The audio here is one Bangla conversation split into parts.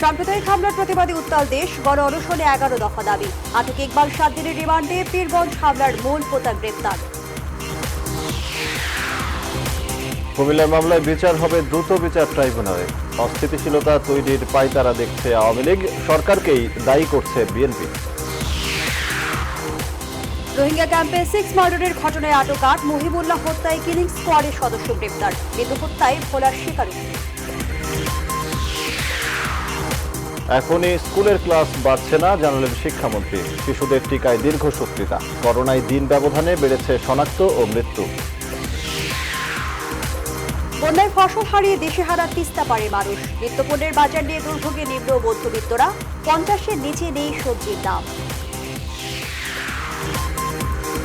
সাম্প্রদায়িক হামলার প্রতিবাদে উত্তাল দেশ, গণ অনশনে 11 দফা দাবি। আটক ইকবাল 7 দিনের রিমান্ডে, পীরগঞ্জ হামলার মূল হোতা গ্রেপ্তার। কুমিল্লার মামলায় বিচার হবে দ্রুত বিচার ট্রাইব্যুনালে। অস্থিতিশীলতা তৈরির পায়তারা দেখছে আওয়ামী লীগ, সরকারকেই দায়ী করছে বিএনপি। রোহিঙ্গা ক্যাম্পে 6 মার্ডারের ঘটনায় আটক 8, মুহিবুল্লাহ হত্যায় কিলিং স্কোয়াডের সদস্য গ্রেপ্তার। মৃত হত্যায় ভোলার স্বীকারোক্তি। এখনই স্কুলের ক্লাস বাড়ছে না, জানালেন শিক্ষামন্ত্রী। শিশুদের টিকায় দীর্ঘসূত্রিতা, করোনায় দিন ব্যবধানে বেড়েছে শনাক্ত ও মৃত্যু। বন্যায় ফসল হারিয়ে দিশেহারা তিস্তাপাড়ের মানুষ। নিত্যপণ্যের বাজার নিয়ে দুর্ভোগে নিম্ন মধ্যবিত্তরা, 50-এর নিচে নেই সবজির দাম।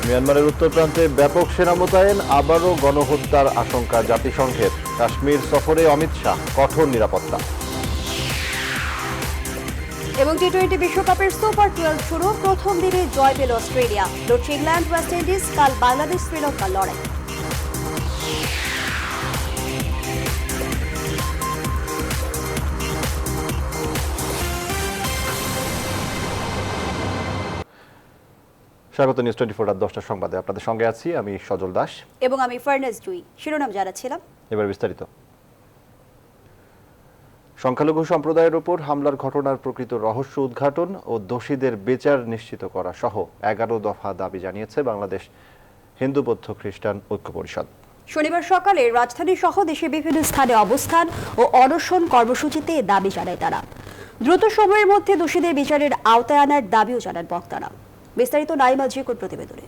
মিয়ানমারের উত্তর প্রান্তে ব্যাপক সেনা মোতায়েন, আবারও গণহত্যার আশঙ্কা জাতিসংঘের। কাশ্মীর সফরে অমিত শাহ, কঠোর নিরাপত্তা। এবং টি-20 বিশ্বকাপের সুপার 12 শুরু, প্রথম দিনে জয় পেল অস্ট্রেলিয়া। লড়ছে ইংল্যান্ড, ওয়েস্ট ইন্ডিজ, কাল বাংলাদেশ শ্রীলঙ্কার লড়াই। স্বাগত নিউজ 24 রাত 10টার সংবাদে। আপনাদের সঙ্গে আছি আমি সজল দাস এবং আমি ফার্নাস জুই। শিরোনাম জানাচ্ছিলাম, এবার বিস্তারিত। সংখ্যালঘু সম্প্রদায়ের উপর হামলার ঘটনার প্রকৃত রহস্য উদ্ঘাটন ও দোষীদের বিচার নিশ্চিত করা সহ 11 দফা দাবি জানিয়েছে বাংলাদেশ হিন্দু বৌদ্ধ খ্রিস্টান ঐক্য পরিষদ। শনিবার সকালে রাজধানী সহ দেশের বিভিন্ন স্থানে অবস্থান ও অনশন কর্মসূচিতে দাবি জানায় তারা। দ্রুত সময়ের মধ্যে দোষীদের বিচারের আওতায় আনার দাবিও জানান বক্তারা। বিস্তারিত নাইমা জিকুর প্রতিবেদনে।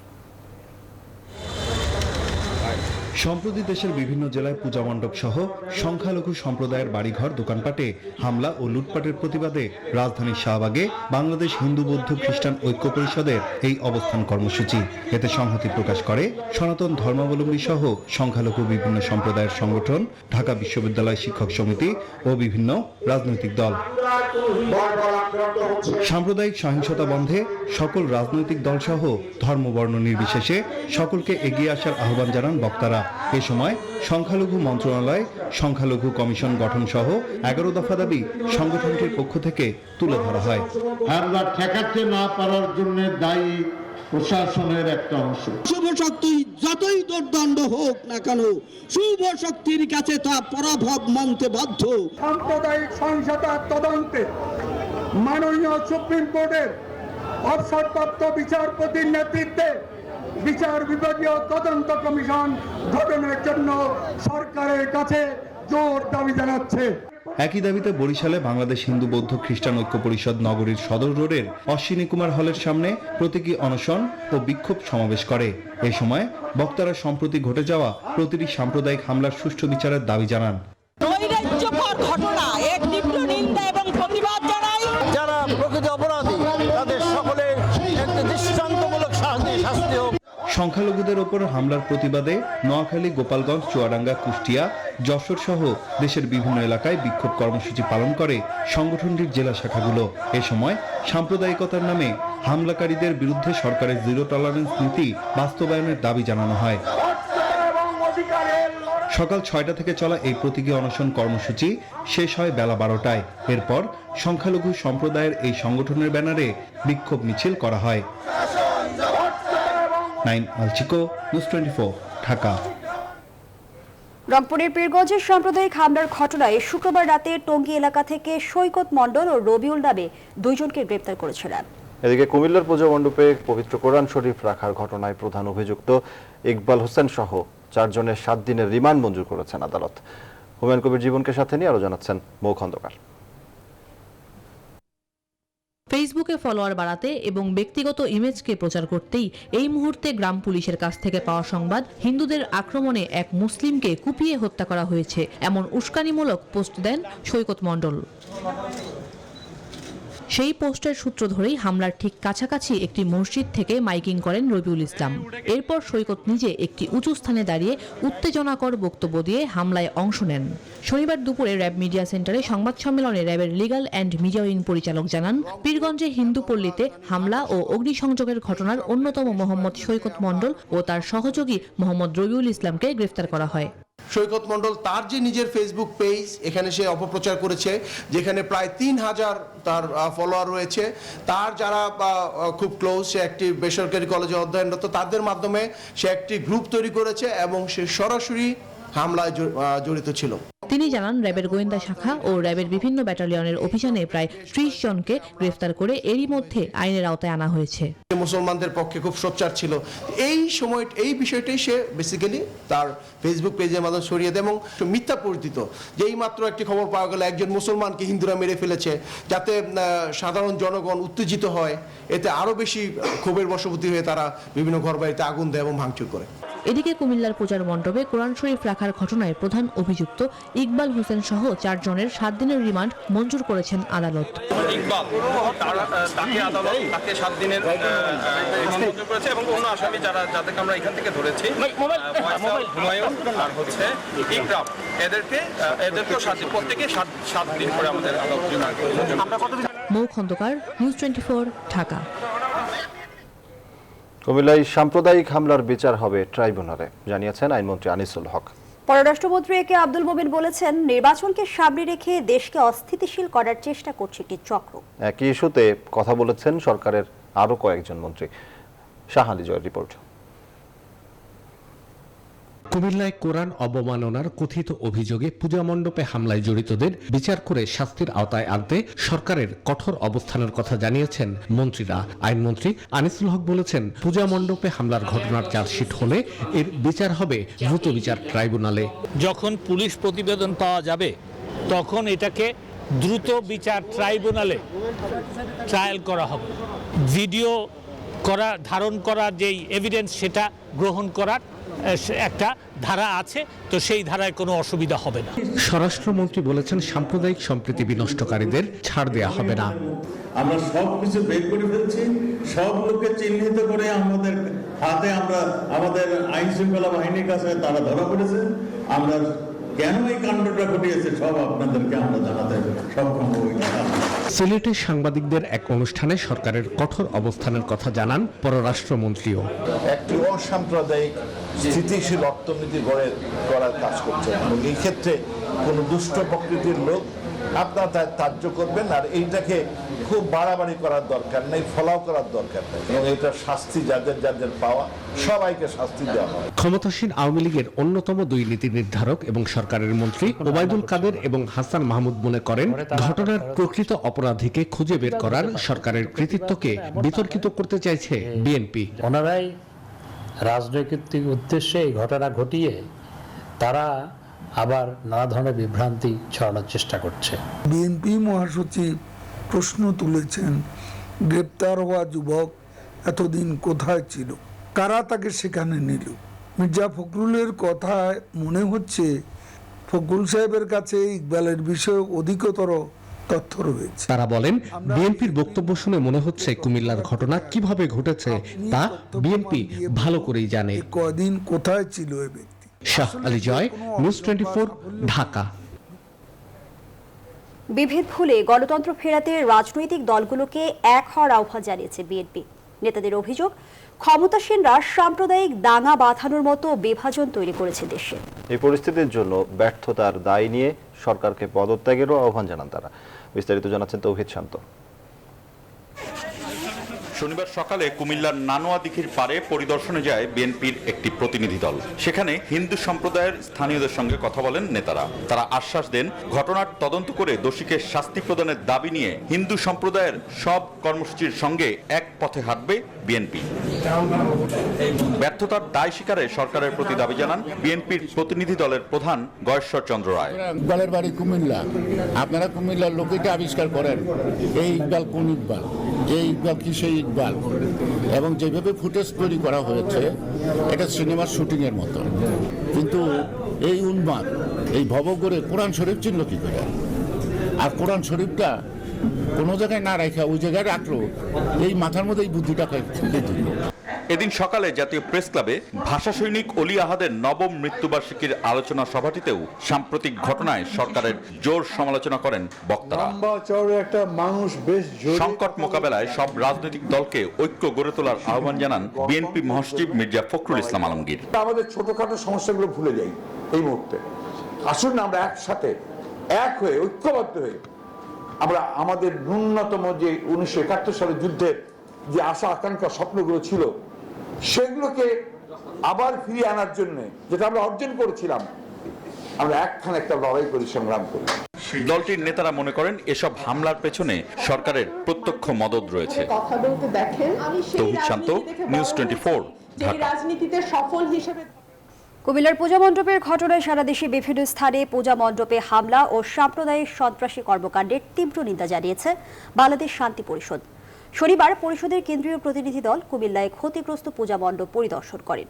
সম্প্রতি দেশের বিভিন্ন জেলায় পূজা মণ্ডপ সহ সংখ্যালঘু সম্প্রদায়ের বাড়িঘর দোকানপাটে হামলা ও লুটপাটের প্রতিবাদে রাজধানীর শাহবাগে বাংলাদেশ হিন্দু বৌদ্ধ খ্রিস্টান ঐক্য পরিষদের এই অবস্থান কর্মসূচি। এতে সংহতি প্রকাশ করে সনাতন ধর্মাবলম্বী সহ সংখ্যালঘু বিভিন্ন সম্প্রদায়ের সংগঠন, ঢাকা বিশ্ববিদ্যালয় শিক্ষক সমিতি ও বিভিন্ন রাজনৈতিক দল। সাম্প্রদায়িক সহিংসতা বন্ধে সকল রাজনৈতিক দল সহ ধর্মবর্ণ নির্বিশেষে সকলকে এগিয়ে আসার আহ্বান জানান বক্তারা। এ সময় সংখ্যালঘু মন্ত্রণালয় সংখ্যালঘু কমিশন গঠন সহ 11 দফা দাবি সংগঠনটির পক্ষ থেকে তুলে ধরা হয়। আমরা ঠেকাতে না পারার জন্য দায়ী প্রশাসনের একটা অংশ। শুভ শক্তি যতই দুর্দণ্ড হোক না কেন, শুভ শক্তির কাছে তা পরাভব মানতে বাধ্য। সাম্প্রদায়িক সহিংসতার তদন্তে মাননীয় সুপ্রিম কোর্টের অবসরপ্রাপ্ত বিচারপতির নেতৃত্বে বিচার বিভাগীয় তদন্ত কমিশন গঠনের জন্য সরকারের কাছে জোর দাবি জানাচ্ছে। একই দাবিতে বরিশালে বাংলাদেশ হিন্দু বৌদ্ধ খ্রিস্টান ঐক্য পরিষদ নগরীর সদর রোডের অশ্বিনী কুমার হলের সামনে প্রতীকী অনশন ও বিক্ষোভ সমাবেশ করে। এ সময় বক্তারা সম্প্রতি ঘটে যাওয়া প্রতিটি সাম্প্রদায়িক হামলার সুষ্ঠু বিচারের দাবি জানান। নৈরাজ্যকর ঘটনা এক তীব্র নিন্দা এবং প্রতিবাদ জানাই। যারা প্রকৃত অপরাধী তাদের সকলে একটা দৃষ্টান্তমূলক শাস্তি হোক। সংখ্যালঘুদের ওপর হামলার প্রতিবাদে নোয়াখালী, গোপালগঞ্জ, চুয়াডাঙ্গা, কুষ্টিয়া, যশোর সহ দেশের বিভিন্ন এলাকায় বিক্ষোভ কর্মসূচি পালন করে সংগঠনটির জেলা শাখাগুলো। এ সময় সাম্প্রদায়িকতার নামে হামলাকারীদের বিরুদ্ধে সরকারের জিরো টলারেন্স নীতি বাস্তবায়নের দাবি জানানো হয়। সকাল 6টা থেকে চলা এই প্রতীকী অনশন কর্মসূচি শেষ হয় বেলা 12টায়। এরপর সংখ্যালঘু সম্প্রদায়ের এই সংগঠনের ব্যানারে বিক্ষোভ মিছিল করা হয়। নাইম আলচিকো, নিউজ 24, ঢাকা। রংপুরের পীরগঞ্জের সাম্প্রদায়িক হামলার ঘটনায় শুক্রবার রাতে টঙ্গী এলাকা থেকে সৈকত মণ্ডল ও রবিউল নামে 2 জনকে গ্রেপ্তার করেছে র্যাব। এদিকে কুমিল্লার পূজা মণ্ডপে পবিত্র কোরআন শরীফ রাখার ঘটনায় প্রধান অভিযুক্ত ইকবাল হোসেন সহ 4 জনের 7 দিনের রিমান্ড মঞ্জুর করেছেন আদালত। হুমায়ুন কবির জীবনকে সাথে নিয়ে আরো জানাচ্ছেন মৌ খন্দকার। ফেসবুকে ফলোয়ার বাড়াতে এবং ব্যক্তিগত ইমেজকে প্রচার করতেই এই মুহূর্তে গ্রাম পুলিশের কাছ থেকে পাওয়া সংবাদ, হিন্দুদের আক্রমণে এক মুসলিমকে কুপিয়ে হত্যা করা হয়েছে এমন উস্কানিমূলক পোস্ট দেন সৈকত মণ্ডল। সেই পোস্টের সূত্র ধরেই হামলার ঠিক কাছাকাছি একটি মসজিদ থেকে মাইকিং করেন রবিউল ইসলাম। এরপর সৈকত নিজে একটি উঁচু স্থানে দাঁড়িয়ে উত্তেজনাকর বক্তব্য দিয়ে হামলায় অংশ নেন। শনিবার দুপুরে র্যাব মিডিয়া সেন্টারে সংবাদ সম্মেলনে র্যাবের লিগ্যাল অ্যান্ড মিডিয়া উইং পরিচালক জানান, পীরগঞ্জে হিন্দু পল্লীতে হামলা ও অগ্নিসংযোগের ঘটনার অন্যতম মোহাম্মদ সৈকত মণ্ডল ও তার সহযোগী মোহাম্মদ রবিউল ইসলামকে গ্রেফতার করা হয়। সৈকত মণ্ডল তার যে নিজের ফেসবুক পেজ এখানে সে অপপ্রচার করেছে, যেখানে প্রায় 3000 তার ফলোয়ার রয়েছে। তার যারা খুব ক্লোজ, সে একটি বেসরকারি কলেজে অধ্যয়নরত, তাদের মাধ্যমে সে একটি গ্রুপ তৈরি করেছে এবং সে সরাসরি হামলায় জড়িত ছিল। তিনি জানান, র্যাবের গোয়েন্দা শাখা ও র্যাবের বিভিন্ন ব্যাটালিয়নের অভিযানে প্রায় 30 জনকে গ্রেফতার করে এরই মধ্যে আইনের আওতায় আনা হয়েছে। মুসলমানদের পক্ষে খুব সোচ্চার ছিল। এই বিষয়টাই সে বেসিক্যালি তার ফেসবুক পেজের মাধ্যমে ছড়িয়ে দেয় এবং মিথ্যা পরিচিত যেই মাত্র একটি খবর পাওয়া গেল একজন মুসলমানকে হিন্দুরা মেরে ফেলেছে, যাতে সাধারণ জনগণ উত্তেজিত হয়, এতে আরো বেশি ক্ষোভের বশবর্তী হয়ে তারা বিভিন্ন ঘরবাড়িতে আগুন দেয় এবং ভাঙচুর করে। এদিকে কুমিল্লার পূজার মণ্ডপে কোরআন শরীফ রাখার ঘটনায় প্রধান অভিযুক্ত ইকবাল হোসেন সহ 4 জনের 7 দিনের রিমান্ড মঞ্জুর করেছেন আদালত। ইকবাল তাকে আদালত তাকে 7 দিনের রিমান্ড মঞ্জুর করেছে এবং অন্য আসামি যাদেরকে আমরা এখান থেকে ধরেছি, হুমায়ুন আর হচ্ছে ইকরাম, এদেরকেও 7 দিন, প্রত্যেকে 7 দিন করে আমাদের আদালত রিমান্ড করেছে। মৌ খন্দকার, নিউজ 24, ঢাকা। কুমিল্লায় সাম্প্রদায়িক হামলার বিচার হবে ট্রাইব্যুনালে, জানিয়েছেন আইনমন্ত্রী আনিসুল হক। পররাষ্ট্রমন্ত্রী একে আব্দুল মোমিন বলেছেন, নির্বাচনকে সামনে রেখে দেশকে অস্থিতিশীল করার চেষ্টা করছে একটি চক্র। একই ইস্যুতে কথা বলেছেন সরকারের আরো কয়েকজন মন্ত্রী। শাহ আলী জয়ের রিপোর্ট। কুমিল্লায় কোরআন অবমাননার কথিত অভিযোগে পূজা মণ্ডপে হামলায় জড়িতদের বিচার করে শাস্তির আওতায় আনতে সরকারের কঠোর অবস্থানের কথা জানিয়েছেন মন্ত্রীরা। আইনমন্ত্রী আনিসুল হক বলেছেন, পূজা মণ্ডপে হামলার ঘটনার চার্জশিট হলে এর বিচার হবে দ্রুত বিচার ট্রাইব্যুনালে। যখন পুলিশ প্রতিবেদন পাওয়া যাবে তখন এটাকে দ্রুত বিচার ট্রাইব্যুনালে ট্রায়াল করা হবে। ভিডিও ধারণ করার যেই এভিডেন্স সেটা গ্রহণ করার একটা ধারা আছে, তো সেই ধারায় কোনো অসুবিধা হবে না। স্বরাষ্ট্রমন্ত্রী বলেছেন, সাম্প্রদায়িক সম্প্রীতি বিনষ্টকারীদের ছাড় দেয়া হবে না। আমরা সবকিছু বের করে ফেলছি, সব লোককে চিহ্নিত করে আমাদের হাতে আমাদের আইন শৃঙ্খলা বাহিনীর কাছে তারা ধরা পড়েছে। আমরা কেন এই কাণ্ডটা ঘটিয়েছে সব আপনাদেরকে আমরা জানাতে সক্ষম হই। সিলেটে সাংবাদিকদের এক অনুষ্ঠানে সরকারের কঠোর অবস্থানের কথা জানান পররাষ্ট্রমন্ত্রীও। একটি অসাম্প্রদায়িক স্থিতিশীল অর্থনীতি গড়ে করার কাজ করছে এবং এই ক্ষেত্রে কোনো দুষ্ট প্রকৃতির লোক আপনারা ত্যায্য করবেন, আর এইটাকে খুব বাড়াবাড়ি করার দরকার নেই, ফলাও করার দরকার নেই এবং এটার শাস্তি যাদের পাওয়া সবাইকে শাস্তি দেওয়া হয়। ক্ষমতাসীন আওয়ামী লীগের অন্যতম 2 নীতি নির্ধারক এবং সরকারের মন্ত্রী ওবায়দুল কাদের এবং হাসান মাহমুদ মনে করেন, ঘটনার প্রকৃত অপরাধীকে খুঁজে বের করার সরকারের কৃতিত্বকে বিতর্কিত করতে চাইছে বিএনপি। ওনারাই রাজনৈতিক উদ্দেশ্যে এই ঘটনা ঘটিয়ে তারা আবার নানা ধরনের বিভ্রান্তি ছড়ানোর চেষ্টা করছে। বিএনপি মহাসচিব প্রশ্ন তুলেছেন, গ্রেপ্তার হওয়া যুবক এতদিন কোথায় ছিল, কারা তাকে সেখানে নিল? মির্জা ফখরুলের কথায় মনে হচ্ছে ফখরুল সাহেবের কাছে ইকবালের বিষয়ে অধিকতর তথ্য রয়েছে। তারা বলেন, বিএনপির বক্তব্য শুনে মনে হচ্ছে কুমিল্লার ঘটনা কিভাবে ঘটেছে তা বিএনপি ভালো করেই জানে। কদিন কোথায় ছিল এ ব্যক্তি? শাহ আলী জয়, নিউজ 24, ঢাকা। বিভেদ ভুলে গণতন্ত্র ফেরাতে রাজনৈতিক দলগুলোকে এক হওয়ার আহ্বান জানিয়েছে বিএনপি। নেতাদের অভিযোগ, ক্ষমতাসীনরা সাম্প্রদায়িক দাঙ্গা বাঁধানোর মতো বিভাজন তৈরি করেছে দেশে। এই পরিস্থিতির জন্য ব্যর্থতার দায় নিয়ে সরকারকে পদত্যাগেরও আহ্বান জানান তারা। বিস্তারিত জানাচ্ছেন তৌহিদ শান্ত। শনিবার সকালে কুমিল্লার নানোয়া দিঘির পাড়ে পরিদর্শনে যায় বিএনপির একটি প্রতিনিধি দল। সেখানে হিন্দু সম্প্রদায়ের স্থানীয়দের সঙ্গে কথা বলেন নেতারা। তারা আশ্বাস দেন, ঘটনার তদন্ত করে দোষীকে শাস্তি প্রদানের দাবি নিয়ে হিন্দু সম্প্রদায়ের সব কর্মসূচির সঙ্গে এক পথে হাঁটবে বিএনপি। ব্যর্থতার দায় স্বীকারে সরকারের প্রতি দাবি জানান বিএনপির প্রতিনিধি দলের প্রধান গয়েশ্বর চন্দ্র রায়। ইকবালের বাড়ি কুমিল্লা, আপনারা কুমিল্লার লোককে আবিষ্কার করেন এই ইকবাল কোন ইকবাল, এই ইকবাল কি সেই ইকবাল, এবং যেভাবে ফুটেজ তৈরি করা হয়েছে এটা সিনেমার শুটিং এর মতো। কিন্তু এই উন্মাদ এই ভবঘুরে কোরআন শরীফ চিনল কি করে? আর কোরআন শরীফটা কোনো জায়গায় না রাখা ওই জায়গায় রাখলো, এই মাথার মধ্যে এই বুদ্ধিটাকে খুলে দিল। এদিন সকালে জাতীয় প্রেস ক্লাবে ভাষা সৈনিক অলি আহাদের নবম মৃত্যুবার্ষিকীর আলোচনা সভাটিতেও সাম্প্রতিক ঘটনায় সরকারের জোর সমালোচনা করেন বক্তারা। একটা মানুষ বেশ সংকট মোকাবেলায় সব রাজনৈতিক দলকে ঐক্য গড়ে তোলার আহ্বান জানান বিএনপি মহাসচিব মির্জা ফখরুল ইসলাম আলমগীর। আমাদের ছোটখাটো সমস্যাগুলো ভুলে যাই এই মুহূর্তে, আসুন না আমরা একসাথে এক হয়ে ঐক্যবদ্ধ হয়ে আমরা আমাদের ন্যূনতম যে 1971 সালের যুদ্ধের যে আশা আকাঙ্ক্ষা স্বপ্নগুলো ছিল সেগুলোকে আবার ফিরিয়ে আনার জন্য যেটা আমরা অর্জন করেছিলাম আমরা একখানে একটা লড়াই করি, সংগ্রাম করি। দলটির নেতারা মনে করেন এসব হামলার পেছনে সরকারের প্রত্যক্ষ মদদ রয়েছে। কথা বলতে দেখেন, তৌহিদ শান্ত, নিউজ 24, ঢাকা। রাজনীতিতে সফল হিসেবে কুমিল্লার পূজা মণ্ডপের ঘটনায় সারা দেশে বিভিন্ন স্থানে পূজা মণ্ডপে হামলা ও সাম্প্রদায়িক সন্ত্রাসী কর্মকাণ্ডের তীব্র নিন্দা জানিয়েছে বাংলাদেশ শান্তি পরিষদ। শনিবার পরিষদের কেন্দ্রীয় প্রতিনিধি দল কুমিল্লায় ক্ষতিগ্রস্ত পূজা মণ্ডপ পরিদর্শন করেন।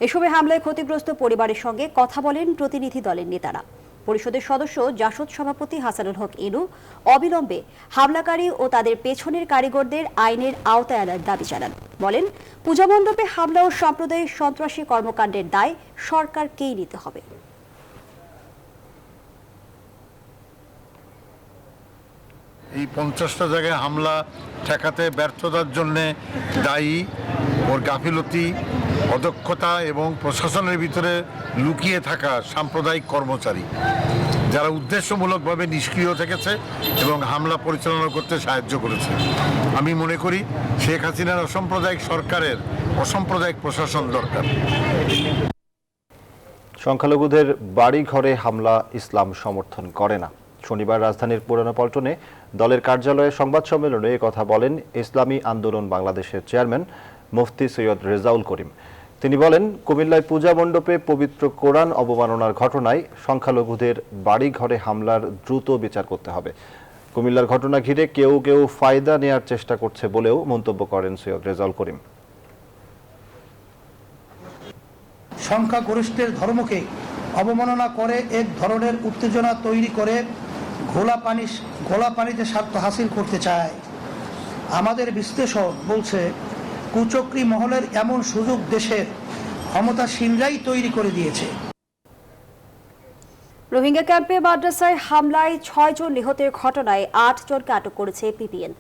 এ সময় হামলায় ক্ষতিগ্রস্ত পরিবারের সঙ্গে কথা বলেন প্রতিনিধি দলের নেতারা। পরিষদের সদস্য জাসদ সভাপতি হাসানুল হক ইনু অবিলম্বে হামলাকারী ও তাদের পেছনের কারিগরদের আইনের আওতায় আনার দাবি জানান। বলেন, পূজা মণ্ডপে হামলা ও সাম্প্রদায়িক সন্ত্রাসী কর্মকাণ্ডের দায় সরকারকেই নিতে হবে। এই 50টা জায়গায় হামলা ঠেকাতে ব্যর্থতার জন্য দায়ী ওর গাফিলতি, অদক্ষতা এবং প্রশাসনের ভিতরে লুকিয়ে থাকা সাম্প্রদায়িক কর্মচারী যারা উদ্দেশ্যমূলকভাবে নিষ্ক্রিয় থেকেছে এবং হামলা পরিচালনা করতে সাহায্য করেছে। আমি মনে করি শেখ হাসিনার অসাম্প্রদায়িক সরকারের অসাম্প্রদায়িক প্রশাসন দরকার। সংখ্যালঘুদের বাড়ি ঘরে হামলা ইসলাম সমর্থন করে না। শনিবার রাজধানীর পুরানো পল্টনে দলের কার্যালয়ে সংবাদ সম্মেলনে কথা বলেন ইসলামী আন্দোলন বাংলাদেশের চেয়ারম্যান মুফতি সৈয়দ রেজাউল করিম। তিনি বলেন, কুমিল্লায় পূজা মণ্ডপে পবিত্র কোরআন অবমাননার ঘটনায় সংখ্যালঘুদের বাড়ি ঘরে হামলার দ্রুত বিচার করতে হবে। কুমিল্লার ঘটনা ঘিরে কেউ কেউ ফায়দা নেয়ার চেষ্টা করছে বলেও মন্তব্য করেন সৈয়দ রেজাউল করিম। সংখ্যাগরিষ্ঠের ধর্মকে অবমাননা করে এক ধরনের উত্তেজনা তৈরি করে ঘোলা পানিতে স্বার্থ হাসিল করতে চায়। আমাদের বিশ্লেষণ বলছে কুচক্রী মহলের এমন সুযোগ দেশের ক্ষমতাসীনরাই তৈরি করে দিয়েছে। রোহিঙ্গা ক্যাম্পে মাদ্রাসায় হামলায় 6 জন নিহতের ঘটনায় 8 জনকে আটক করেছে পিপিএন।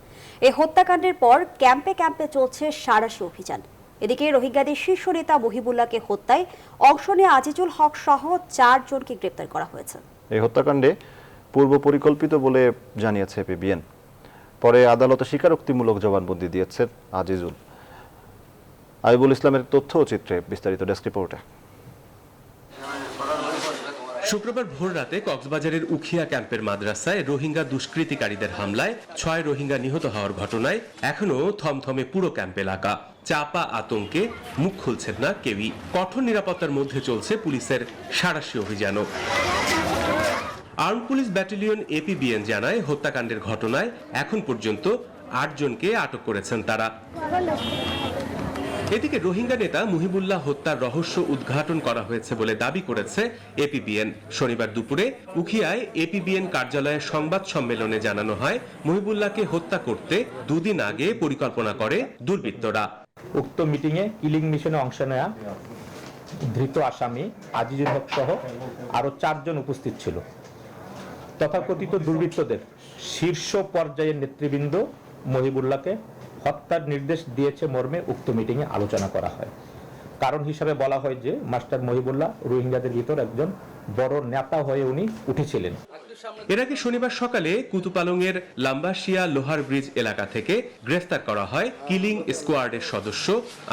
এই হত্যাকাণ্ডের পর ক্যাম্পে ক্যাম্পে চলছে সাঁড়াশি অভিযান। এদিকে রোহিঙ্গাদের শীর্ষ নেতা মহিবুল্লাহকে হত্যায় অংশ নিয়ে আজিজুল হক সহ 4 জনকে গ্রেপ্তার করা হয়েছে। এই হত্যাকাণ্ডে পূর্ব পরিকল্পিত বলে জানিয়েছে পিপিএন। পরে আদালতে স্বীকারোক্তিমূলক জবানবন্দি দিয়েছেন আজিজুল। আইবুল ইসলামের তথ্য ও চিত্রে বিস্তারিত ডেস্ক রিপোর্টে। শুক্রবার ভোররাতে কক্সবাজারের উখিয়া ক্যাম্পের মাদ্রাসায় রোহিঙ্গা দুষ্কৃতিকারীদের হামলায় 6 রোহিঙ্গা নিহত হওয়ার ঘটনায় এখনো থমথমে পুরো ক্যাম্প এলাকা। চাপা আতঙ্কে মুখ খুলছেন না কেউই। কঠোর নিরাপত্তার মধ্যে চলছে পুলিশের সাঁড়াশি অভিযানও। আর্ম পুলিশ ব্যাটালিয়ন এপিবিএন জানায়, হত্যাকাণ্ডের ঘটনায় এখন পর্যন্ত 8 জনকে আটক করেছেন তারা। এদিকে রোহিঙ্গা নেতা মুহিবুল্লাহ হত্যার রহস্য উদ্ঘাটন করা হয়েছে বলে দাবি করেছে এপিবিএন। শনিবার দুপুরে উখিয়ায় এপিবিএন কার্যালয়ে সংবাদ সম্মেলনে জানানো হয়, মুহিবুল্লাহকে হত্যা করতে 2 দিন আগে পরিকল্পনা করে দুর্বৃত্তরা। উক্ত মিটিংয়ে কিলিং মিশনে অংশ নেয়া ধৃত আসামি আজিজুল হক সহ আরো 4 জন উপস্থিত ছিল। তথাকথিত দুর্বৃত্তদের শীর্ষ পর্যায়ের নেতৃবৃন্দ মহিবুল্লাহকে হত্যার নির্দেশ দিয়েছে মর্মে উক্ত মিটিংয়ে আলোচনা করা হয়। কারণ হিসাবে বলা হয় যে মাস্টার মহিবুল্লাহ রোহিঙ্গাদের ভিতর একজন বড় নেতা হয়ে উনি উঠেছিলেন। এর আগে শনিবার সকালে কুতুপালংয়ের লাম্বাসিয়া লোহার ব্রিজ এলাকা থেকে গ্রেফতার করা হয় কিলিং স্কোয়াডের সদস্য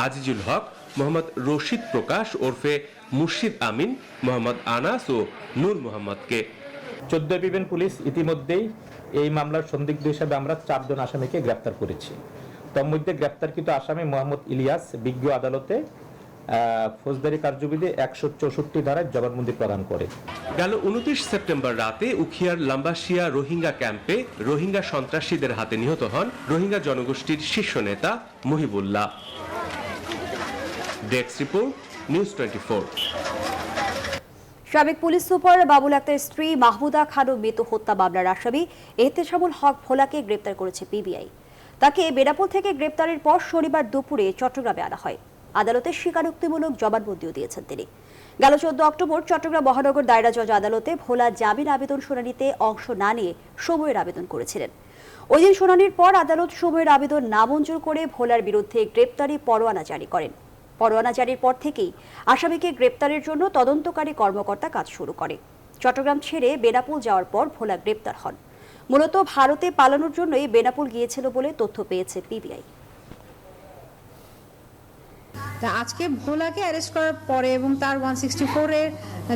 আজিজুল হক, মোহাম্মদ রশিদ প্রকাশ ওরফে মুর্শিদ আমিন, মোহাম্মদ আনাস ও নূর মোহাম্মদকে। 14 এপিবিএন পুলিশ ইতিমধ্যেই এই মামলার সন্দিগ্ধ হিসাবে আমরা 4 জন আসামিকে গ্রেফতার করেছি। তন্মধ্যে গ্রেফতারকৃত আসামি মোহাম্মদ ইলিয়াস বিজ্ঞ আদালতে ফৌজদারি কার্যবিধি 164 ধারায় জবানবন্দি প্রদান করে। গেল 29 সেপ্টেম্বর রাতে উখিয়ার লাম্বাসিয়া রোহিঙ্গা ক্যাম্পে রোহিঙ্গা সন্ত্রাসীদের হাতে নিহত হন রোহিঙ্গা জনগোষ্ঠীর শীর্ষ নেতা মুহিবুল্লাহ। Desk report, news 24। সাবেক পুলিশ সুপার বাবুল আক্তারের স্ত্রী মাহমুদা খানম মৃত্যু হত্যা মামলার আসামি এহতেশামুল হক ভোলাকে গ্রেপ্তার করেছে পিবিআই। তাকে বেনাপোল থেকে গ্রেপ্তারের পর শনিবার দুপুরে চট্টগ্রামে আনা হয়। আদালতে স্বীকারোক্তিমূলক জবানবন্দিও দিয়েছেন তিনি। গেল 14 অক্টোবর চট্টগ্রাম মহানগর দায়রা জজ আদালতে ভোলা জামিন আবেদন শুনানিতে অংশ না নিয়ে সময়ের আবেদন করেছিলেন। ওই দিন শুনানির পর আদালত সময়ের আবেদন নামঞ্জুর করে ভোলার বিরুদ্ধে গ্রেপ্তারি পরোয়ানা জারি করেন। পরোয়ানা জারির পর থেকেই আসামিকে গ্রেপ্তারের জন্য তদন্তকারী কর্মকর্তা কাজ শুরু করে। চট্টগ্রাম ছেড়ে বেনাপোল যাওয়ার পর ভোলা গ্রেপ্তার হন। মূলত ভারতে পালানোর জন্যই বেনাপোল গিয়েছিল বলে তথ্য পেয়েছে পিবিআই। আজকে ভোলাকে অ্যারেস্ট করার পরে এবং তার 164 এর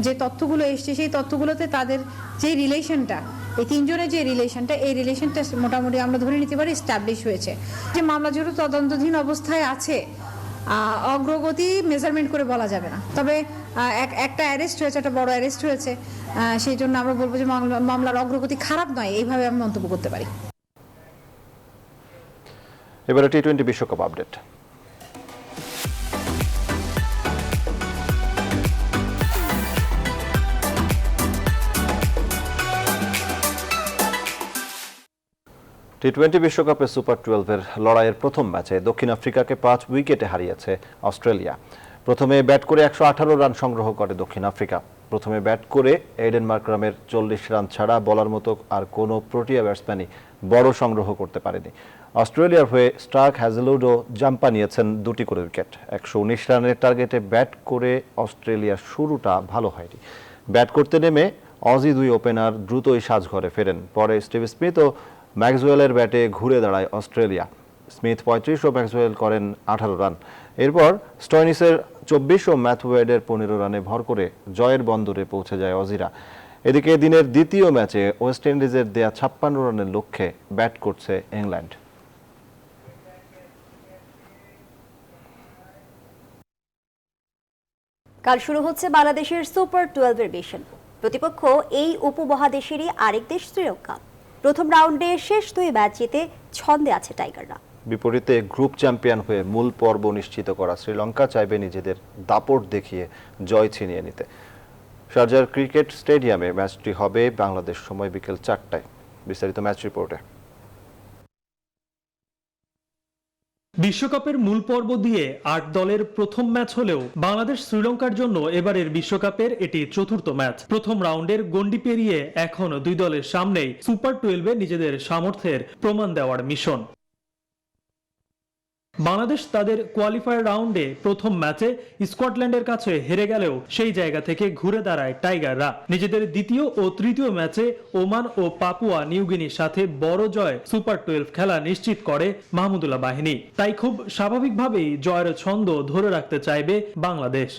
যে তথ্যগুলো এসছে সেই তথ্যগুলোতে তাদের যে রিলেশনটা, এই তিনজনের যে রিলেশনটা, এই রিলেশনটা মোটামুটি আমরা ধরে নিতে পারি এস্টাবলিশ হয়েছে। যে মামলা যেহেতু তদন্তাধীন অবস্থায় আছে, অগ্রগতি মেজারমেন্ট করে বলা যাবে না। তবে একটা অ্যারেস্ট হয়েছে, একটা বড় অ্যারেস্ট হয়েছে, সেই জন্য আমরা বলবো যে মামলার অগ্রগতি খারাপ নয়, এইভাবে আমি মন্তব্য করতে পারি। এবারে টি-20 বিশ্বকাপ আপডেট। টি-20 বিশ্বকাপে সুপার 12-এর লড়াইয়ের প্রথম ম্যাচে দক্ষিণ আফ্রিকাকে 5 উইকেটে হারিয়েছে অস্ট্রেলিয়া। প্রথমে ব্যাট করে 118 রান সংগ্রহ করে দক্ষিণ আফ্রিকা। প্রথমে ব্যাট করে এডেন মার্করামের 40 রান ছাড়া বলার মতো আর কোনো প্রোটিয়া ব্যাটসম্যানই বড় সংগ্রহ করতে পারেনি। অস্ট্রেলিয়ার হয়ে স্টার্ক, হ্যাজেলউড ও জাম্পা নিয়েছেন 2টি করে উইকেট। 119 রানের টার্গেটে ব্যাট করে অস্ট্রেলিয়ার শুরুটা ভালো হয়নি। ব্যাট করতে নেমে অজি 2 ওপেনার দ্রুতই সাজঘরে ফেরেন। পরে স্টিভ স্মিথ ও ম্যাক্সওয়েলের ব্যাটে ঘুরে দাঁড়ায় অস্ট্রেলিয়া। স্মিথ 35 ও ম্যাক্সওয়েল করেন 18 রান। এরপর স্টয়নিসের 24 ও ম্যাথওয়েডের 15 রানে ভর করে জয়ের বন্দরে পৌঁছে যায় অজিরা। এদিকে দিনের দ্বিতীয় ম্যাচে ওয়েস্ট ইন্ডিজের দেয়া 56 রানের লক্ষ্যে ব্যাট করছে ইংল্যান্ড। কাল শুরু হচ্ছে বাংলাদেশের সুপার 12-এর মিশন। প্রতিপক্ষ এই উপমহাদেশেরই আরেক দেশ শ্রীলঙ্কা। প্রথম রাউন্ডে শেষ 2 ম্যাচ জিতে ছন্দে আছে টাইগাররা। বিপরীতে গ্রুপ চ্যাম্পিয়ন হয়ে মূল পর্ব নিশ্চিত করা শ্রীলঙ্কা চাইবে নিজেদের দাপট দেখিয়ে জয় ছিনিয়ে নিতে। শারজার ক্রিকেট স্টেডিয়ামে ম্যাচটি হবে বাংলাদেশ সময় বিকেল 4টায়। বিস্তারিত ম্যাচ রিপোর্টে। বিশ্বকাপের মূল পর্ব দিয়ে 8 দলের প্রথম ম্যাচ হলেও বাংলাদেশ শ্রীলঙ্কার জন্য এবারের বিশ্বকাপের এটি চতুর্থ ম্যাচ। প্রথম রাউন্ডের গন্ডি পেরিয়ে এখন 2 দলের সামনেই সুপার 12-এ নিজেদের সামর্থ্যের প্রমাণ দেওয়ার মিশন। বাংলাদেশ তাদের কোয়ালিফায়ার রাউন্ডে প্রথম ম্যাচে স্কটল্যান্ডের কাছে হেরে গেলেও সেই জায়গা থেকে ঘুরে দাঁড়ায় টাইগাররা। নিজেদের দ্বিতীয় ও তৃতীয় ম্যাচে ওমান ও পাপুয়া নিউগিনির সাথে বড় জয় সুপার 12 খেলা নিশ্চিত করে মাহমুদুল্লাহ বাহিনী। তাই খুব স্বাভাবিকভাবেই জয়ের ছন্দ ধরে রাখতে চাইবে বাংলাদেশ।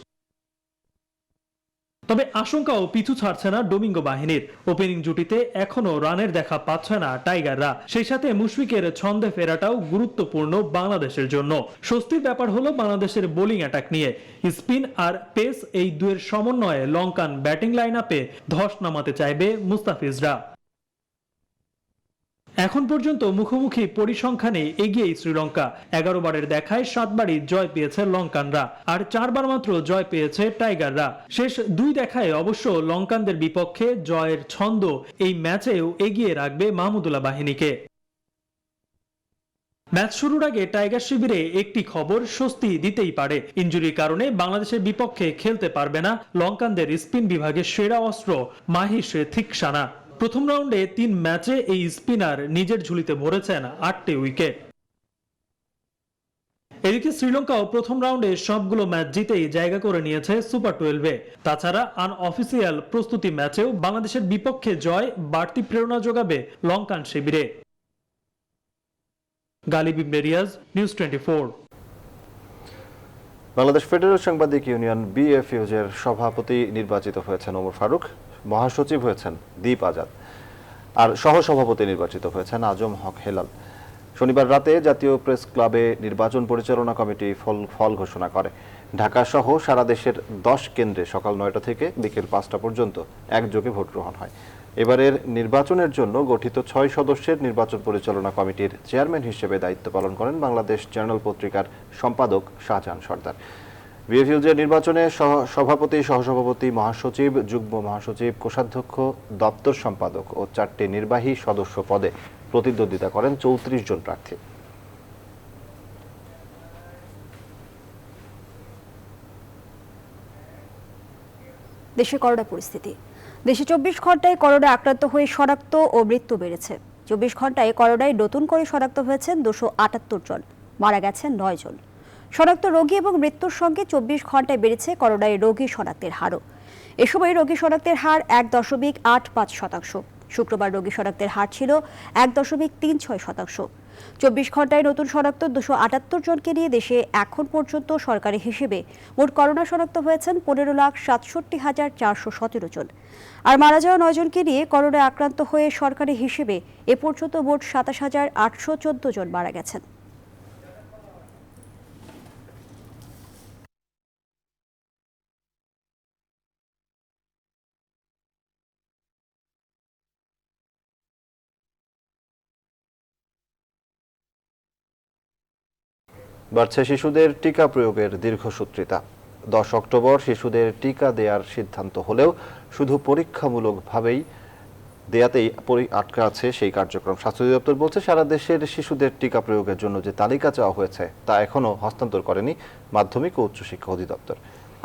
তবে আশঙ্কাও পিছু ছাড়ছে না ডোমিঙ্গো বাহিনীর। ওপেনিং জুটিতে এখনো রানের দেখা পাচ্ছে না টাইগাররা। সেই সাথে মুশফিকের ছন্দে ফেরাটাও গুরুত্বপূর্ণ বাংলাদেশের জন্য। স্বস্তির ব্যাপার হলো বাংলাদেশের বোলিং অ্যাটাক নিয়ে। স্পিন আর পেস এই দুয়ের সমন্বয়ে লঙ্কান ব্যাটিং লাইন আপে ধস নামাতে চাইবে মুস্তাফিজরা। এখন পর্যন্ত মুখোমুখি পরিসংখ্যানে এগিয়ে শ্রীলঙ্কা। 11 বারের দেখায় 7 বারই জয় পেয়েছে লঙ্কানরা, আর 4 বার মাত্র জয় পেয়েছে টাইগাররা। শেষ 2 দেখায় অবশ্য লঙ্কানদের বিপক্ষে জয়ের ছন্দ এই ম্যাচেও এগিয়ে রাখবে মাহমুদুল্লাহ বাহিনীকে। ম্যাচ শুরুর আগে টাইগার শিবিরে একটি খবর স্বস্তি দিতেই পারে। ইনজুরির কারণে বাংলাদেশের বিপক্ষে খেলতে পারবে না লঙ্কানদের স্পিন বিভাগের সেরা অস্ত্র মাহিশ থিকসানা। প্রথম রাউন্ডে 3 ম্যাচে এই স্পিনার নিজের ঝুলিতে ভরেছেন 8টি উইকেট। এদিকে শ্রীলঙ্কাও প্রথম রাউন্ডে সবগুলো ম্যাচ জিতেই জায়গা করে নিয়েছে সুপার 12-এ। তাছাড়া আনঅফিসিয়াল প্রস্তুতি ম্যাচেও বাংলাদেশের বিপক্ষে জয় বাড়তি প্রেরণা যোগাবে লঙ্কান শিবিরে। গালিব ইবনে রিয়াজ, নিউজ 24। বাংলাদেশ ফেডারেল সাংবাদিক ইউনিয়ন বিএফইউজের সভাপতি নির্বাচিত হয়েছেন ওমর ফারুক, মহাসচিব হয়েছেন দীপ আজাদ, আর সহসভাপতি নির্বাচিত হয়েছেন আজম হক হেলাল। শনিবার রাতে জাতীয় প্রেস ক্লাবে নির্বাচন পরিচালনা কমিটি ফল ঘোষণা করে। ঢাকা সহ সারা দেশের 10 কেন্দ্রে সকাল 9টা থেকে বিকেল 5টা পর্যন্ত একযোগে ভোট গ্রহণ হয়। এবারের নির্বাচনের জন্য গঠিত 6 সদস্যের নির্বাচন পরিচালনা কমিটির চেয়ারম্যান হিসেবে দায়িত্ব পালন করেন বাংলাদেশ জার্নাল পত্রিকার সম্পাদক শাহজাহান সর্দার। বিএফইউজের নির্বাচনে সভাপতি, সহসভাপতি, মহাসচিব, যুগ্ম মহাসচিব, কোষাধ্যক্ষ, দপ্তর সম্পাদক ও 4টি নির্বাহী সদস্য পদে প্রতিদ্বন্দ্বিতা করেন 34 জন প্রার্থী। দেশে করোনা পরিস্থিতি। দেশে 24 ঘন্টায় করোনা আক্রান্ত হয়ে শনাক্ত ও মৃত্যু বেড়েছে। 24 ঘন্টায় করোনায় নতুন করে শনাক্ত হয়েছেন 278 জন, মারা গেছেন 9 জন। শনাক্ত রোগী এবং মৃত্যুর সঙ্গে 24 ঘন্টায় বেড়েছে করোনায় রোগী শনাক্তের হারও। এ সময় রোগী শনাক্তের হার 1.85%। শুক্রবার রোগী শনাক্তের হার ছিল 1.36%। 24 ঘন্টায় নতুন শনাক্ত 278 জনকে নিয়ে দেশে এখন পর্যন্ত সরকারি হিসেবে মোট করোনা শনাক্ত হয়েছেন 15,67,417 জন। আর মারা যাওয়া 9 জনকে নিয়ে করোনায় আক্রান্ত হয়ে সরকারি হিসেবে এ পর্যন্ত মোট 27,814 জন মারা গেছেন। বাড়ছে শিশুদের টিকা প্রয়োগের দীর্ঘসূত্রিতা। 10 অক্টোবর শিশুদের টিকা দেওয়ার সিদ্ধান্ত হলেও শুধু পরীক্ষামূলকভাবেই দেয়াতেই আটকে আছে সেই কার্যক্রম। স্বাস্থ্য অধিদপ্তর বলছে, সারা দেশের শিশুদের টিকা প্রয়োগের জন্য যে তালিকা চাওয়া হয়েছে তা এখনো হস্তান্তর করেনি মাধ্যমিক ও উচ্চশিক্ষা অধিদপ্তর।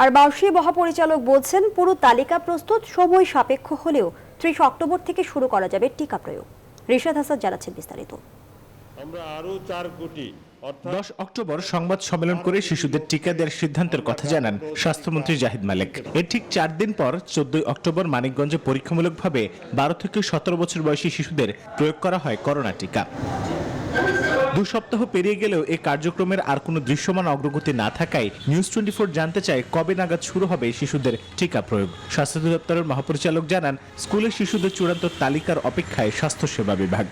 আর বাউসি মহাপরিচালক বলছেন, পুরো তালিকা প্রস্তুত, সময় সাপেক্ষ হলেও 30 অক্টোবর থেকে শুরু করা যাবে টিকা প্রয়োগ। রিশাদ হাসান জানাচ্ছেন বিস্তারিত। আমরা আরো 4 কোটি 10 অক্টোবর সংবাদ সম্মেলন করে শিশুদের টিকা দেওয়ার সিদ্ধান্তের কথা জানান স্বাস্থ্যমন্ত্রী জাহিদ মালেক। এর ঠিক 4 দিন পর 14 অক্টোবর মানিকগঞ্জে পরীক্ষামূলকভাবে 12 থেকে 17 বছর বয়সী শিশুদের প্রয়োগ করা হয় করোনা টিকা। 2 সপ্তাহ পেরিয়ে গেলেও এই কার্যক্রমের আর কোনো দৃশ্যমান অগ্রগতি না থাকায় নিউজ 24 জানতে চায় কবে নাগাদ শুরু হবে শিশুদের টিকা প্রয়োগ। স্বাস্থ্য অধিদপ্তরের মহাপরিচালক জানান, স্কুলের শিশুদের চূড়ান্ত তালিকার অপেক্ষায় স্বাস্থ্যসেবা বিভাগ।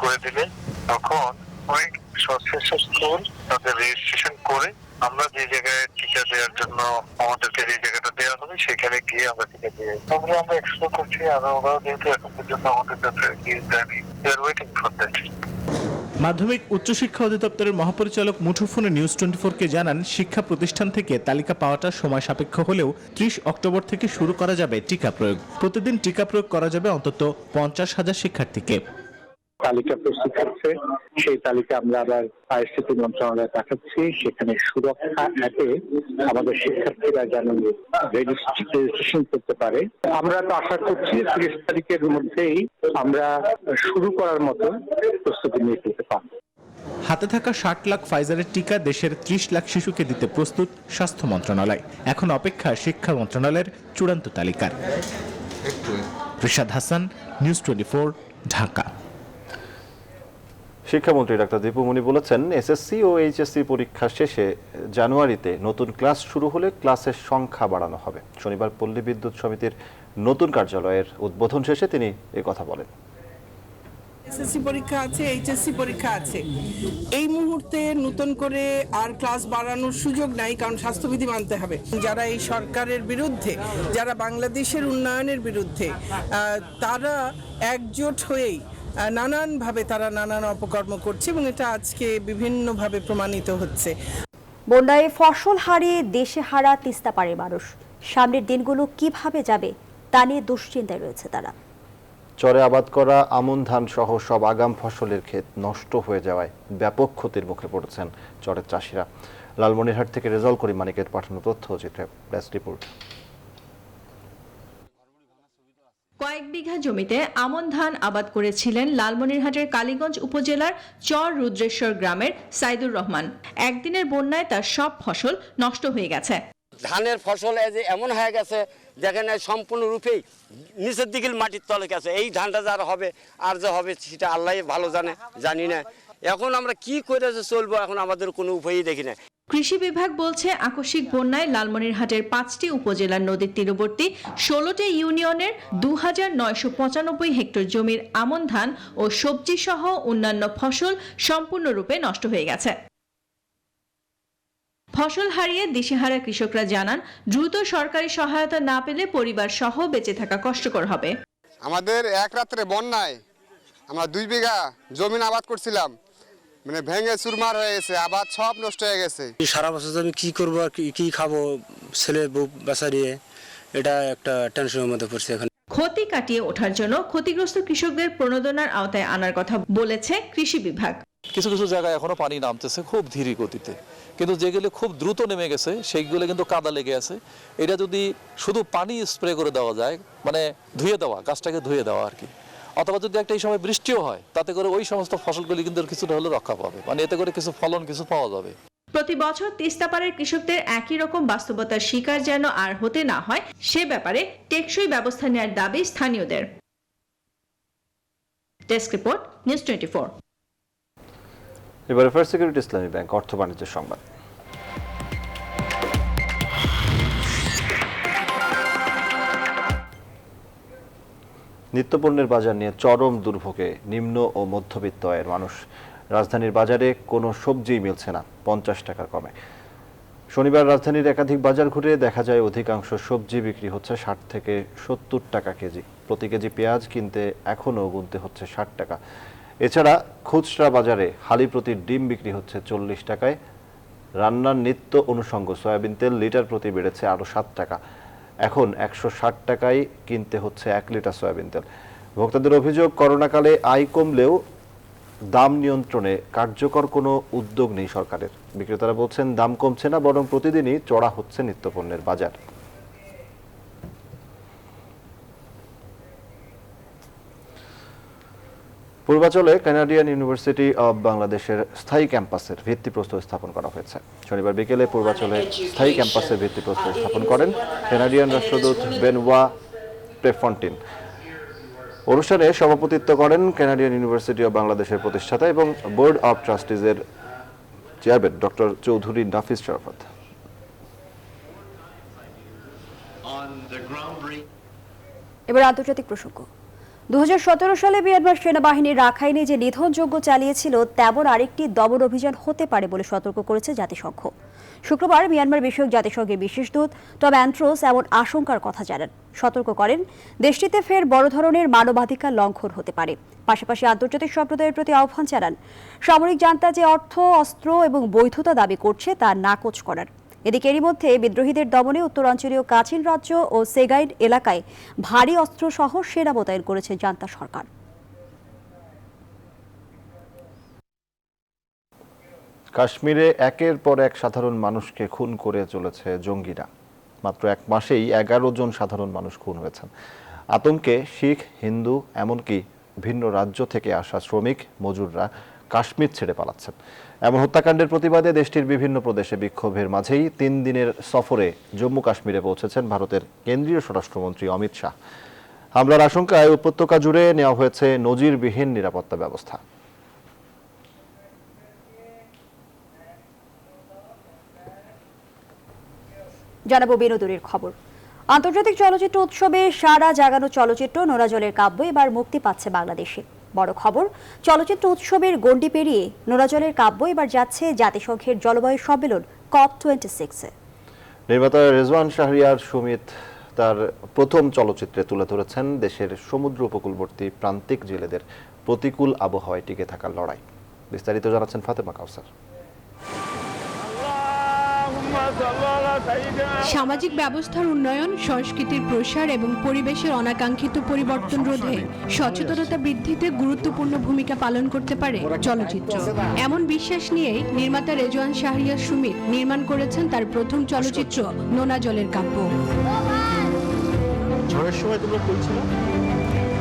করে দিলে তখন ওই সংশ্লিষ্ট স্কুল তাদের রেজিস্ট্রেশন করে আমরা যে জায়গায় টিকা দেওয়ার জন্য আমাদেরকে যে জায়গাটা দেওয়া হবে সেখানে গিয়ে আমরা টিকা দিয়ে তারপরে আমরা এক্সপ্লোর করছি। আর ওরাও যেহেতু এখন পর্যন্ত আমাদের কাছে গিয়ে দেয়নি, দে আর ওয়েটিং ফর দ্যাট। মাধ্যমিক উচ্চশিক্ষা অধিদপ্তরের মহাপরিচালক মুঠোফোনে নিউজ 24-কে জানান, শিক্ষা প্রতিষ্ঠান থেকে তালিকা পাওয়াটা সময় সাপেক্ষ হলেও 30 অক্টোবর থেকে শুরু করা যাবে টিকা প্রয়োগ। প্রতিদিন টিকা প্রয়োগ করা যাবে অন্তত 50,000 শিক্ষার্থীকে। তালিকা প্রস্তুত হচ্ছে, সেই তালিকা আমরা আবার আইসিটি মন্ত্রণালয়ে পাঠাচ্ছি। সেখানে সুরক্ষা অ্যাপে আমাদের শিক্ষার্থীরা যেন রেজিস্ট্রেশন করতে পারে। আমরা তো আশা করছি 30 তারিখের মধ্যেই আমরা শুরু করার মতো প্রস্তুতি নিয়ে ফেলতে পারব। হাতে থাকা 60 লাখ ফাইজারের টিকা দেশের 30 লাখ শিশুকে দিতে প্রস্তুত স্বাস্থ্য মন্ত্রণালয়। এখন অপেক্ষা শিক্ষা মন্ত্রণালয়ের চূড়ান্ত তালিকার। রিশাদ হাসান, নিউজ 24, ঢাকা। শিক্ষামন্ত্রী ডাক্তার দীপুমনি বলেছেন, এসএসসি ও এইচএসসি পরীক্ষা শেষে জানুয়ারিতে নতুন ক্লাস শুরু হলে ক্লাসের সংখ্যা বাড়ানো হবে। শনিবার পল্লী বিদ্যুৎ সমিতির নতুন কার্যালয়ের উদ্বোধন শেষে তিনি কথা বলেন। এসএসসি পরীক্ষা আছে, এইচএসসি পরীক্ষা আছে, এই মুহূর্তে নতুন করে আর ক্লাস বাড়ানোর সুযোগ নাই, কারণ স্বাস্থ্যবিধি মানতে হবে। যারা এই সরকারের বিরুদ্ধে, যারা বাংলাদেশের উন্নয়নের বিরুদ্ধে, তারা একজোট হয়েই নানানভাবে তারা নানান অপকর্ম করছে এবং এটা আজকে বিভিন্নভাবে প্রমাণিত হচ্ছে। বন্যায় ফসল হারিয়ে দেশে হারা তিস্তা পাড়ের মানুষ সামনের দিনগুলো কিভাবে যাবে তা নিয়ে দুশ্চিন্তায় রয়েছে তারা। চরে আবাদ করা আমন ধান সহ সব আগাম ফসলের ক্ষেত নষ্ট হয়ে যাওয়ায় ব্যাপক ক্ষতির মুখে পড়েছেন চরের চাষিরা। লালমনিরহাট থেকে রেজাউল করিম মানিকের পাঠানো তথ্যচিত্রে ডেস্ক রিপোর্ট। কয়েক বিঘা জমিতে আমন ধান আবাদ করেছিলেন লালমনিরহাটের কালীগঞ্জ উপজেলার চর রুদ্রেশ্বর গ্রামের সাইদুর রহমান। একদিনের বন্যায় তার সব ফসল নষ্ট হয়ে গেছে। ধানের ফসল এমন হয়ে গেছে, যেখানে সম্পূর্ণরূপেই নিচের দিকে মাটির তলে গেছে। এই ধানটা যার হবে আর যা হবে সেটা আল্লাহ ভালো জানি না। এখন আমরা কি করে চলবো, এখন আমাদের কোনো উপায়ই দেখি না। কৃষি বিভাগ বলছে, আকস্মিক বন্যায় লালমনিরহাটের 5টি উপজেলার নদীর তীরবর্তী 16টি ইউনিয়নের 2,995 হেক্টর জমির আমন ধান ও সবজি সহ অন্যান্য ফসল সম্পূর্ণরূপে নষ্ট হয়ে গেছে। ফসল হারিয়ে দিশেহারা কৃষকরা জানান, দ্রুত সরকারি সহায়তা না পেলে পরিবার সহ বেঁচে থাকা কষ্টকর হবে। আমাদের এক রাত্রে বন্যায় আমরা 2 বিঘা জমি আবাদ করছিলাম, মানে ভেঙে চুরমার হয়ে গেছে, আবাদ সব নষ্ট হয়ে গেছে। সারা বছর আমি কি করবো আর কি খাবো, ছেলে বউ বাচ্চা নিয়ে এটা একটা টেনশনের মধ্যে পড়ছে। এখন ক্ষতি কাটিয়ে ওঠার জন্য ক্ষতিগ্রস্ত কৃষকদের প্রণোদনার আওতায় আনার কথা বলেছে কৃষি বিভাগ। কিছু কিছু জায়গায় এখনো পানি নামতেছে খুব ধীর গতিতে, কিন্তু যেগুলো খুব দ্রুত নেমে গেছে সেইগুলো কিন্তু কাদা লেগে আছে। এটা যদি শুধু পানি স্প্রে করে দেওয়া যায়, মানে ধুয়ে দেওয়া, গাছটাকে ধুয়ে দেওয়া আর কি, অথবা যদি একটা এই সময় বৃষ্টিও হয়, তাতে করে ওই সমস্ত ফসলগুলি কিন্তু কিছুটা হলে রক্ষা পাবে, মানে এতে করে কিছু ফলন কিছু পাওয়া যাবে। প্রতি বছর তিস্তাপাড়ের কৃষকদের একই রকম বাস্তবতার শিকার যেন আর হতে না হয়, সে ব্যাপারে টেকসই ব্যবস্থা নেওয়ার দাবি স্থানীয়দের। Desk report, news 24। এবারে ফার্স্ট সিকিউরিটি ইসলামী ব্যাংক অর্থ বাণিজ্যের সংবাদ। নিত্যপণ্যের বাজার নিয়ে চরম দুর্ভোগে নিম্ন ও মধ্যবিত্ত আয়ের মানুষ। রাজধানীর বাজারে কোনো সবজিই মিলছে না 50 টাকার কমে। শনিবার রাজধানীর একাধিক বাজার ঘুরে দেখা যায় অধিকাংশ সবজি বিক্রি হচ্ছে 60 থেকে 70 টাকা কেজি। প্রতি কেজি পেঁয়াজ কিনতে এখনও গুনতে হচ্ছে 60 টাকা। এছাড়া খুচরা বাজারে হালি প্রতি ডিম বিক্রি হচ্ছে 40 টাকায়। রান্নার নিত্য অনুষঙ্গ সয়াবিন তেল লিটার প্রতি বেড়েছে আরও 7 টাকা। এখন 160 টাকায় কিনতে হচ্ছে 1 লিটার সয়াবিন তেল। ভোক্তাদের অভিযোগ, করোনাকালে আয় কমলেও দাম নিয়ন্ত্রণে কার্যকর কোনো উদ্যোগ নেই সরকারের। বিক্রেতারা বলছেন দাম কমছে না, বরং প্রতিদিনই চড়া হচ্ছে নিত্যপণ্যের বাজার। পূর্বাচলে কানাডিয়ান ইউনিভার্সিটি অব বাংলাদেশের স্থায়ী ক্যাম্পাসের ভিত্তিপ্রস্তর স্থাপন করা হয়েছে। শনিবার বিকেলে পূর্বাচলে স্থায়ী ক্যাম্পাসের ভিত্তিপ্রস্তর স্থাপন করেন কানাডিয়ান রাষ্ট্রদূত বেনোয়া প্রেফন্টিন। অনুষ্ঠানে সভাপতিত্ব করেন কানাডিয়ান ইউনিভার্সিটি অব বাংলাদেশের প্রতিষ্ঠাতা এবং বোর্ড অব ট্রাস্টিজের চেয়ারম্যান ডক্টর চৌধুরী নাফিস শরাফত। এবার আন্তর্জাতিক প্রসঙ্গ। 2017 সালে মিয়ানমার সেনাবাহিনী রাখাইনে যে নিধনযজ্ঞ চালিয়েছিল তেমন আরেকটি দমন অভিযান হতে পারে বলে সতর্ক করেছে জাতিসংঘ। শুক্রবার মিয়ানমার বিষয়ক জাতিসংঘের বিশেষ দূত টম অ্যান্ড্রোস এমন আশঙ্কার কথা জানান। সতর্ক করেন দেশটিতে ফের বড় ধরনের মানবাধিকার লঙ্ঘন হতে পারে। পাশাপাশি আন্তর্জাতিক সম্প্রদায়ের প্রতি আহ্বান জানান সামরিক জান্তা যে অর্থ, অস্ত্র এবং বৈধতা দাবি করছে তা নাকচ করার। এদিকে এরই মধ্যে বিদ্রোহীদের দমনে উত্তরাঞ্চলীয় কাচিন রাজ্য ও সেগাইড এলাকায় ভারী অস্ত্রসহ সেনা মোতায়েন করেছে জান্তা সরকার। কাশ্মীরে একের পর এক সাধারণ মানুষকে খুন করে চলেছে জঙ্গিরা। মাত্র এক মাসেই 11 জন সাধারণ মানুষ খুন হয়েছেন। আতঙ্কে শিখ, হিন্দু, এমনকি ভিন্ন রাজ্য থেকে আসা শ্রমিক মজুররা কাশ্মীর ছেড়ে পালাচ্ছেন। এমন হত্যাকাণ্ডের প্রতিবাদে দেশটির বিভিন্ন প্রদেশে বিক্ষোভের মাঝেই 3 দিনের সফরে জম্মু কাশ্মীরে পৌঁছেছেন ভারতের কেন্দ্রীয় স্বরাষ্ট্রমন্ত্রী অমিত শাহ। হামলার আশঙ্কায় উপত্যকা জুড়ে নেওয়া হয়েছে নজিরবিহীন নিরাপত্তা ব্যবস্থা। জানাবো বিনোদনের খবর। আন্তর্জাতিক চলচ্চিত্র উৎসবে সারা জাগানো চলচ্চিত্র নোনা জলের কাব্য এবার মুক্তি পাচ্ছে বাংলাদেশে। বড় খবর, চলচ্চিত্র উৎসবের গণ্ডি পেরিয়ে নোনা জলের কাব্য এবার যাচ্ছে জাতিসংঘের জলবায়ু সম্মেলন COP26-এ। নির্মাতা রেজওয়ান শাহরিয়ার সুমিত তার প্রথম চলচ্চিত্রে তুলে ধরেছেন দেশের সমুদ্র উপকূলবর্তী প্রান্তিক জেলেদের প্রতিকূল আবহাওয়ায় টিকে থাকার লড়াই। বিস্তারিত জানাচ্ছেন ফাতেমা কাউসার। সামাজিক ব্যবস্থার উন্নয়ন, সংস্কৃতির প্রসার এবং পরিবেশের অনাকাঙ্ক্ষিত পরিবর্তন রোধে সচেতনতা বৃদ্ধিতে গুরুত্বপূর্ণ ভূমিকা পালন করতে পারে চলচ্চিত্র। এমন বিশ্বাস নিয়েই নির্মাতা রেজওয়ান শাহরিয়ার সুমিত নির্মাণ করেছেন তার প্রথম চলচ্চিত্র নোনা জলের কাব্য। ঝড়ের সময় তোমরা বলছিলে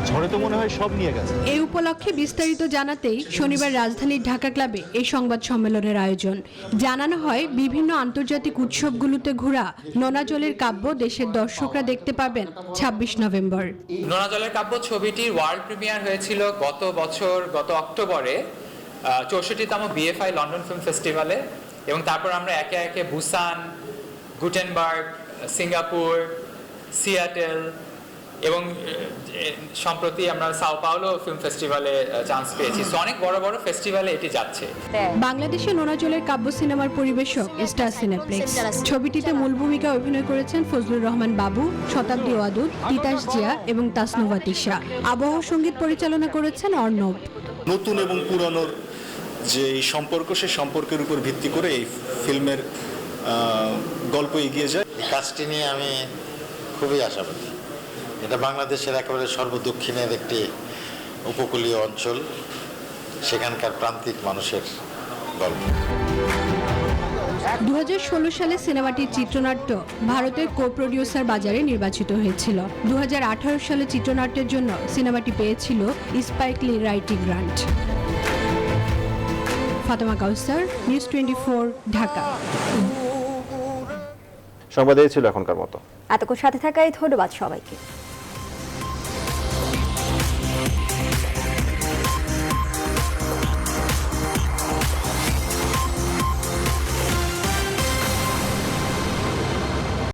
ঝড়ে তো মনে হয় সব নিয়ে গেছে। এই উপলক্ষে বিস্তারিত জানাতেই শনিবার রাজধানীর ঢাকা ক্লাবে এই সংবাদ সম্মেলনের আয়োজন। জানানো হয় বিভিন্ন আন্তর্জাতিক উৎসবগুলোতে ঘোরা নোনা জলের কাব্য দেশের দর্শকরা দেখতে পাবেন 26 নভেম্বর। নোনা জলের কাব্য ছবিটির ওয়ার্ল্ড প্রিমিয়ার হয়েছিল গত অক্টোবরে 64তম BFI লন্ডন ফিল্ম ফেস্টিভ্যালে, এবং তারপর আমরা একে একে বুসান, গুটেনবার্গ, সিঙ্গাপুর, সিয়াটেল এবং সম্প্রতি আমরা সাও পাওলো ফিল্ম ফেস্টিভ্যালে চান্স পেয়েছি। সো অনেক বড় বড় ফেস্টিভ্যালে এটি যাচ্ছে। বাংলাদেশে নোনা জলের কাব্য সিনেমার পরিবেশক স্টার সিনেপ্লেক্স। ছবিটিতে মূল ভূমিকায় অভিনয় করেছেন ফজলুর রহমান বাবু, শতাব্দী ওয়াদুদ, তিতাস জিয়া এবং তাসনুভা তিশা। আবহ সঙ্গীত পরিচালনা করেছেন অর্ণব। নতুন এবং পুরনোর যে এই সম্পর্ক, সেই সম্পর্কের উপর ভিত্তি করে এই ফিল্মের গল্প এগিয়ে যায়। কাজটি নিয়ে আমি খুবই আশাবাদী। এটা বাংলাদেশের একেবারে সর্বদক্ষিণের একটি উপকূলীয় অঞ্চল, সেখানকার প্রান্তিক মানুষের গল্প। 2016 সালে সিনেমাটির চিত্রনাট্য ভারতের কো প্রডিউসার বাজারে নির্বাচিত হয়েছিল। 2018 সালে চিত্রনাট্যের জন্য সিনেমাটি পেয়েছিল স্পাইক লি রাইটিং গ্রান্ট। ফাতেমা কাউসার, নিউজ 24, ঢাকা। সংবাদ এই ছিল এখনকার মতো। এতক্ষণ সাথে থাকায় ধন্যবাদ সবাইকে।